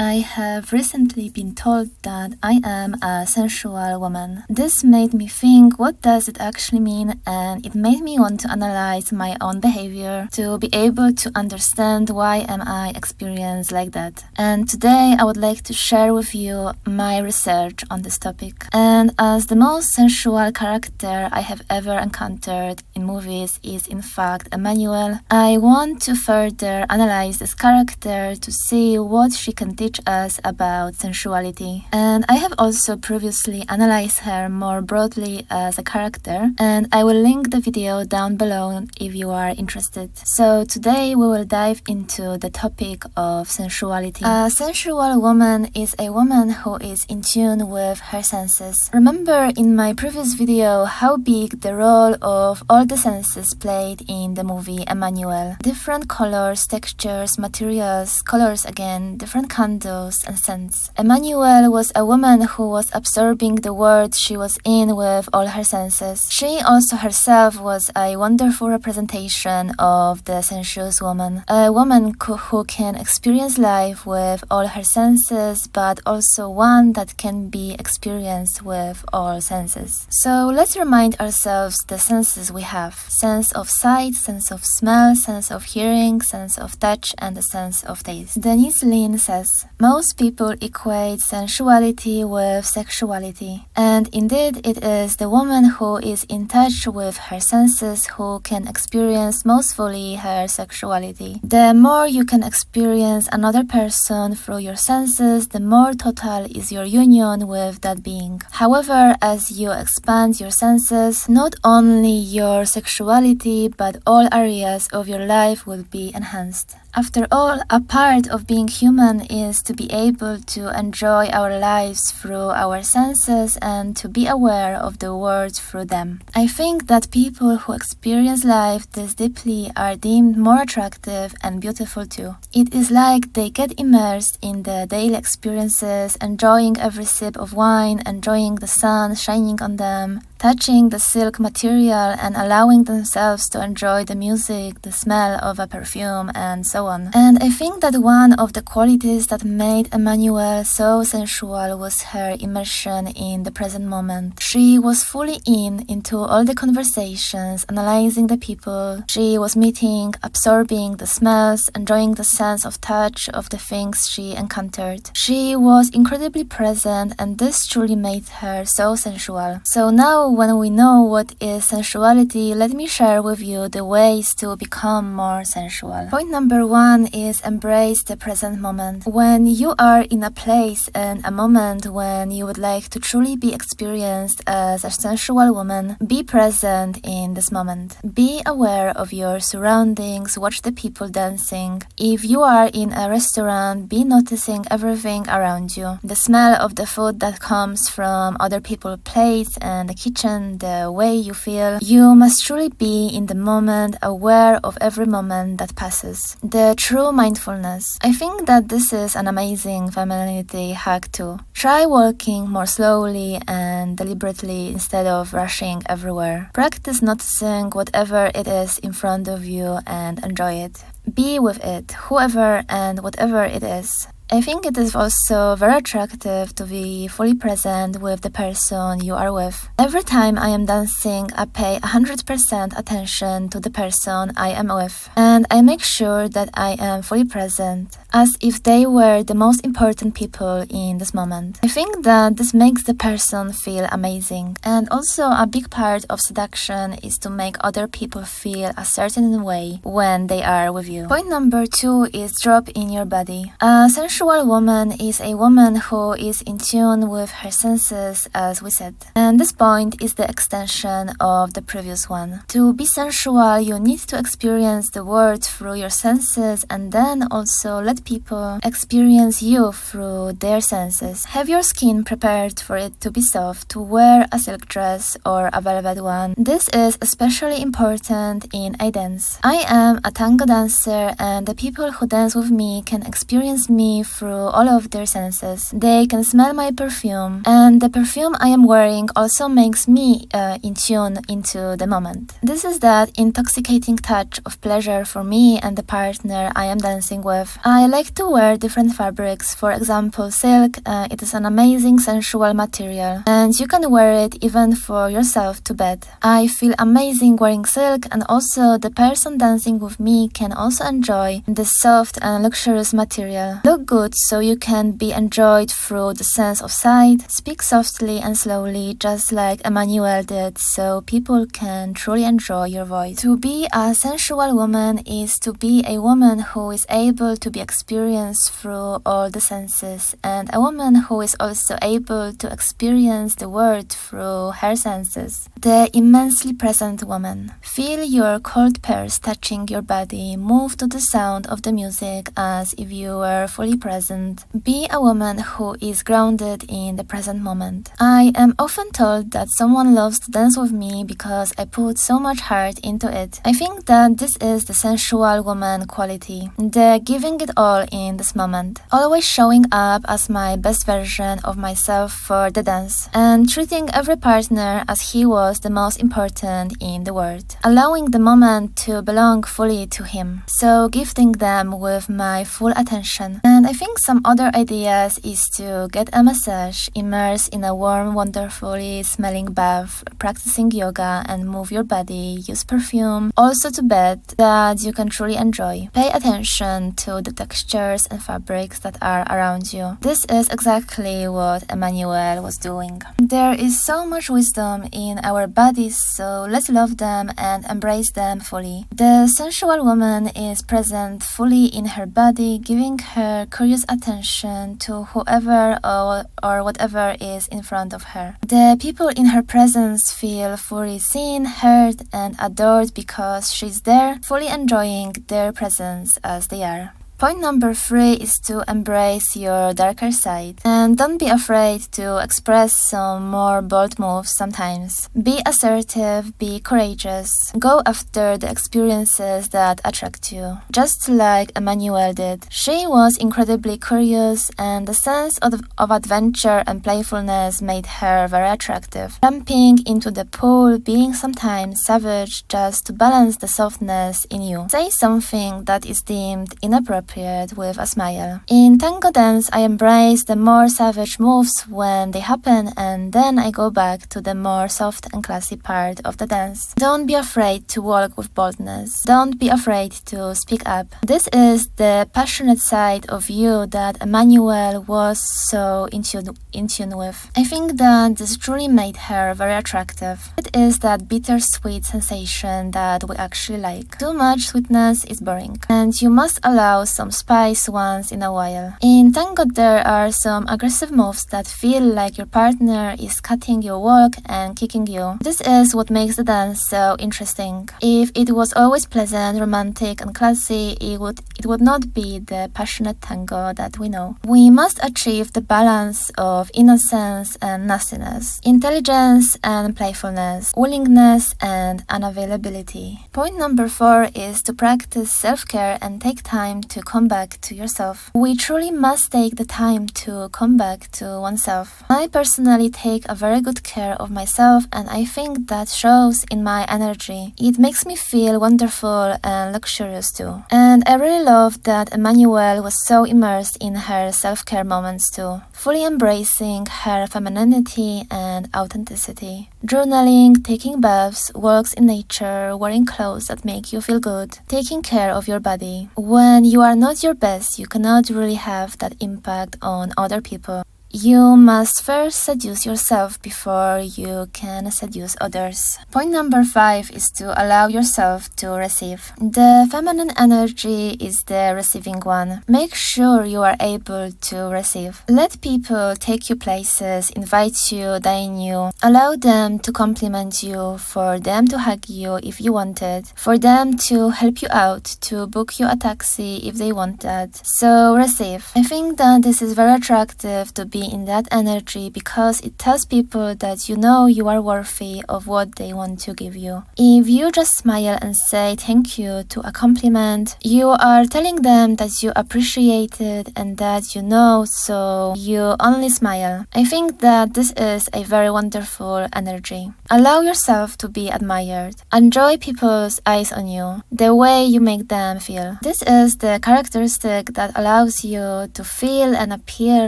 I have recently been told that I am a sensual woman. This made me think, what does it actually mean, and it made me want to analyze my own behavior to be able to understand why am I experienced like that. And today I would like to share with you my research on this topic. And as the most sensual character I have ever encountered in movies is in fact Emmanuelle, I want to further analyze this character to see what she can teach us about sensuality. And I have also previously analyzed her more broadly as a character, and I will link the video down below if you are interested. So today we will dive into the topic of sensuality. A sensual woman is a woman who is in tune with her senses. Remember in my previous video how big the role of all the senses played in the movie Emmanuelle. Different colors, textures, materials, colors again, different candles and scents. Emmanuelle was a woman who was absorbing the world she was in with all her senses. She also herself was a wonderful representation of the sensuous woman. A woman who can experience life with all her senses, but also one that can be experienced with all senses. So let's remind ourselves the senses we have. Sense of sight, sense of smell, sense of hearing, sense of touch, and the sense of taste. Denise Lin says, most people equate sensuality with sexuality. And indeed, it is the woman who is in touch with her senses who can experience most fully her sexuality. The more you can experience another person through your senses, the more total is your union with that being. However, as you expand your senses, not only your sexuality but all areas of your life will be enhanced. After all, a part of being human is to be able to enjoy our lives through our senses and to be aware of the world through them. I think that people who experience life this deeply are deemed more attractive and beautiful too. It is like they get immersed in the daily experiences, enjoying every sip of wine, enjoying the sun shining on them, touching the silk material and allowing themselves to enjoy the music, the smell of a perfume, and so on. And I think that one of the qualities that made Emmanuelle so sensual was her immersion in the present moment. She was fully into all the conversations, analyzing the people she was meeting, absorbing the smells, enjoying the sense of touch of the things she encountered. She was incredibly present, and this truly made her so sensual. So now when we know what is sensuality, let me share with you the ways to become more sensual. Point number one is embrace the present moment. When you are in a place and a moment when you would like to truly be experienced as a sensual woman, be present in this moment. Be aware of your surroundings, watch the people dancing. If you are in a restaurant, be noticing everything around you. The smell of the food that comes from other people's plates and the kitchen, the way you feel. You must truly be in the moment, aware of every moment that passes. The true mindfulness. I think that this is an amazing femininity hack too. Try walking more slowly and deliberately instead of rushing everywhere. Practice noticing whatever it is in front of you and enjoy it. Be with it, whoever and whatever it is. I think it is also very attractive to be fully present with the person you are with. Every time I am dancing, I pay 100% attention to the person I am with, and I make sure that I am fully present, as if they were the most important people in this moment. I think that this makes the person feel amazing, and also a big part of seduction is to make other people feel a certain way when they are with you. Point number two is drop in your body. A sensual woman is a woman who is in tune with her senses, as we said. And this point is the extension of the previous one. To be sensual, you need to experience the world through your senses and then also let people experience you through their senses. Have your skin prepared for it to be soft, to wear a silk dress or a velvet one. This is especially important in a dance. I am a tango dancer, and the people who dance with me can experience me through all of their senses. They can smell my perfume, and the perfume I am wearing also makes me in tune into the moment. This is that intoxicating touch of pleasure for me and the partner I am dancing with. I like to wear different fabrics. For example, silk. It is an amazing sensual material, and you can wear it even for yourself to bed. I feel amazing wearing silk, and also the person dancing with me can also enjoy this soft and luxurious material. Look good so you can be enjoyed through the sense of sight. Speak softly and slowly, just like Emmanuelle did, so people can truly enjoy your voice. To be a sensual woman is to be a woman who is able to be experienced through all the senses, and a woman who is also able to experience the world through her senses. The immensely present woman. Feel your cold pairs touching your body. Move to the sound of the music as if you were fully present. Be a woman who is grounded in the present moment. I am often told that someone loves to dance with me because I put so much heart into it. I think that this is the sensual woman quality, the giving it all in this moment, always showing up as my best version of myself for the dance, and treating every partner as he was the most important in the world, allowing the moment to belong fully to him, so gifting them with my full attention. And I think some other ideas is to get a massage, immerse in a warm, wonderfully smelling bath, practicing yoga and move your body, use perfume, also to bed that you can truly enjoy. Pay attention to the textures and fabrics that are around you. This is exactly what Emmanuelle was doing. There is so much wisdom in our bodies, so let's love them and embrace them fully. The sensual woman is present fully in her body, giving her curious attention to whoever or whatever is in front of her. The people in her presence feel fully seen, heard, and adored because she's there, fully enjoying their presence as they are. Point number 3 is to embrace your darker side, and don't be afraid to express some more bold moves sometimes. Be assertive, be courageous, go after the experiences that attract you, just like Emmanuelle did. She was incredibly curious, and the sense of adventure and playfulness made her very attractive. Jumping into the pool, being sometimes savage just to balance the softness in you. Say something that is deemed inappropriate with a smile. In tango dance, I embrace the more savage moves when they happen, and then I go back to the more soft and classy part of the dance. Don't be afraid to walk with boldness. Don't be afraid to speak up. This is the passionate side of you that Emmanuelle was so in tune with. I think that this truly made her very attractive. It is that bittersweet sensation that we actually like. Too much sweetness is boring, and you must allow some spice once in a while. In tango, there are some aggressive moves that feel like your partner is cutting your walk and kicking you. This is what makes the dance so interesting. If it was always pleasant, romantic, and classy, it would not be the passionate tango that we know. We must achieve the balance of innocence and nastiness, intelligence and playfulness, willingness and unavailability. Point number 4 is to practice self-care and take time to come back to yourself. We truly must take the time to come back to oneself. I personally take a very good care of myself, and I think that shows in my energy. It makes me feel wonderful and luxurious too. And I really love that Emmanuelle was so immersed in her self-care moments too, fully embracing her femininity and authenticity. Journaling, taking baths, walks in nature, wearing clothes that make you feel good, taking care of your body. When you are not your best, you cannot really have that impact on other people. You must first seduce yourself before you can seduce others. Point number 5 is to allow yourself to receive. The feminine energy is the receiving one. Make sure you are able to receive. Let people take you places, invite you, dine you. Allow them to compliment you, for them to hug you if you want it, for them to help you out, to book you a taxi if they want that. So receive. I think that this is very attractive to be be in that energy because it tells people that you know you are worthy of what they want to give you. If you just smile and say thank you to a compliment, you are telling them that you appreciate it and that you know, so you only smile. I think that this is a very wonderful energy. Allow yourself to be admired. Enjoy people's eyes on you, the way you make them feel. This is the characteristic that allows you to feel and appear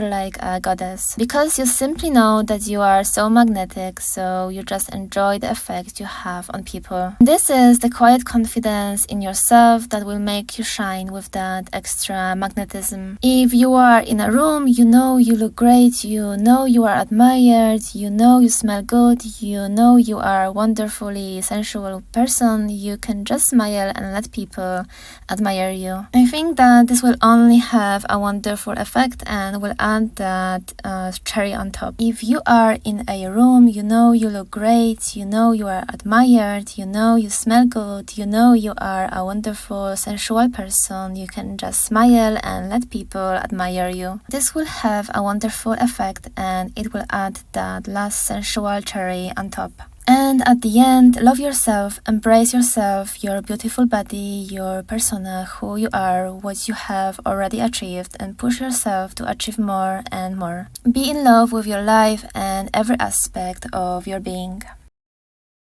like a goddess, because you simply know that you are so magnetic, so you just enjoy the effect you have on people. This is the quiet confidence in yourself that will make you shine with that extra magnetism. If you are in a room, you know you look great, you know you are admired, you know you smell good, you know you are a wonderfully sensual person, you can just smile and let people admire you. I think that this will only have a wonderful effect and will add that cherry on top. If you are in a room, you know you look great, you know you are admired, you know you smell good, you know you are a wonderful sensual person, you can just smile and let people admire you. This will have a wonderful effect and it will add that last sensual cherry on top. And at the end, love yourself, embrace yourself, your beautiful body, your persona, who you are, what you have already achieved, and push yourself to achieve more and more. Be in love with your life and every aspect of your being.